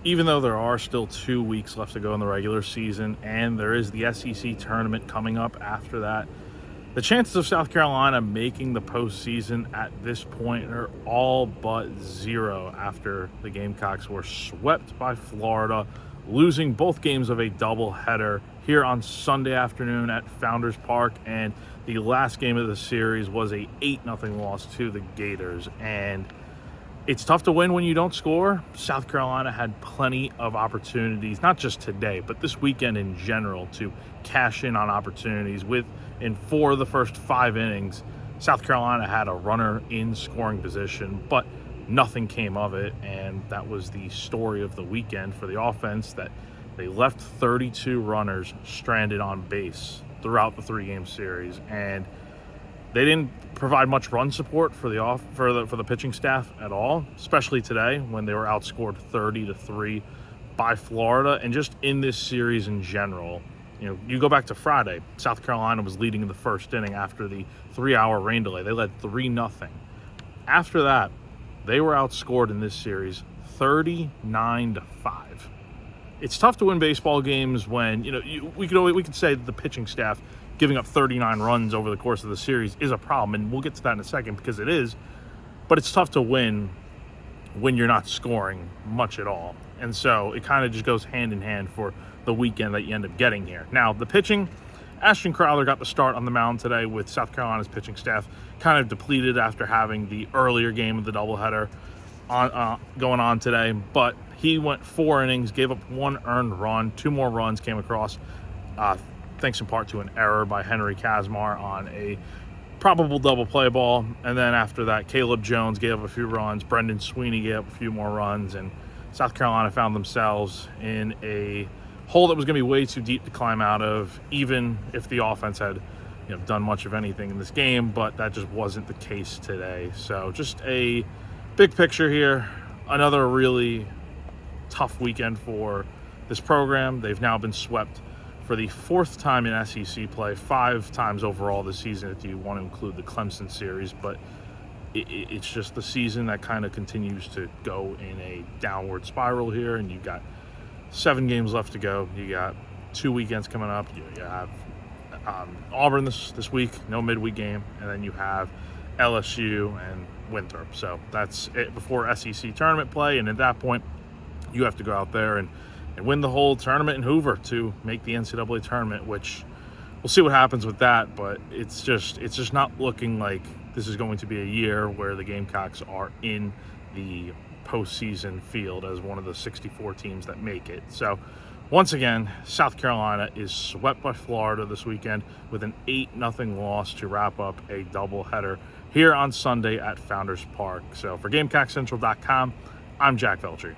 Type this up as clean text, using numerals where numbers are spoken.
even though there are still 2 weeks left to go in the regular season, and there is the SEC tournament coming up after that, the chances of South Carolina making the postseason at this point are all but zero after the Gamecocks were swept by Florida, losing both games of a doubleheader here on Sunday afternoon at Founders Park. And the last game of the series was a 8-0 loss to the Gators. And it's tough to win when you don't score. South Carolina had plenty of opportunities, not just today, but this weekend in general, to cash in on opportunities. In 4 of the first 5 innings, South Carolina had a runner in scoring position, but nothing came of it. And that was the story of the weekend for the offense, that they left 32 runners stranded on base throughout the 3-game series. And they didn't provide much run support for the pitching staff at all, especially today when they were outscored 30-3 by Florida. And just in this series in general, you go back to Friday, South Carolina was leading in the first inning after the 3-hour rain delay. They led 3-0. After that, they were outscored in this series 39-5. It's tough to win baseball games when we could say that the pitching staff giving up 39 runs over the course of the series is a problem, and we'll get to that in a second because it is. But it's tough to win when you're not scoring much at all. And so it kind of just goes hand in hand for the weekend that you end up getting here. Now, the pitching, Ashton Crowther got the start on the mound today with South Carolina's pitching staff kind of depleted after having the earlier game of the doubleheader going on today. But he went 4 innings, gave up 1 earned run, 2 more runs came across, thanks in part to an error by Henry Kazmar on a probable double play ball. And then after that, Caleb Jones gave up a few runs, Brendan Sweeney gave up a few more runs, and South Carolina found themselves in a hole that was going to be way too deep to climb out of, even if the offense had done much of anything in this game. But that just wasn't the case today. So just a big picture here, another really tough weekend for this program. They've now been swept for the 4th time in SEC play, 5 times overall this season if you want to include the Clemson series. But it's just the season that kind of continues to go in a downward spiral here, and you've got 7 games left to go. You got 2 weekends coming up. You have Auburn this week, no midweek game, and then you have LSU and Winthrop. So that's it before SEC tournament play, and at that point, you have to go out there and win the whole tournament in Hoover to make the NCAA tournament, which we'll see what happens with that. But it's just not looking like this is going to be a year where the Gamecocks are in the postseason field as one of the 64 teams that make it. So once again, South Carolina is swept by Florida this weekend with an 8-0 loss to wrap up a doubleheader here on Sunday at Founders Park. So for GamecockCentral.com, I'm Jack Veltri.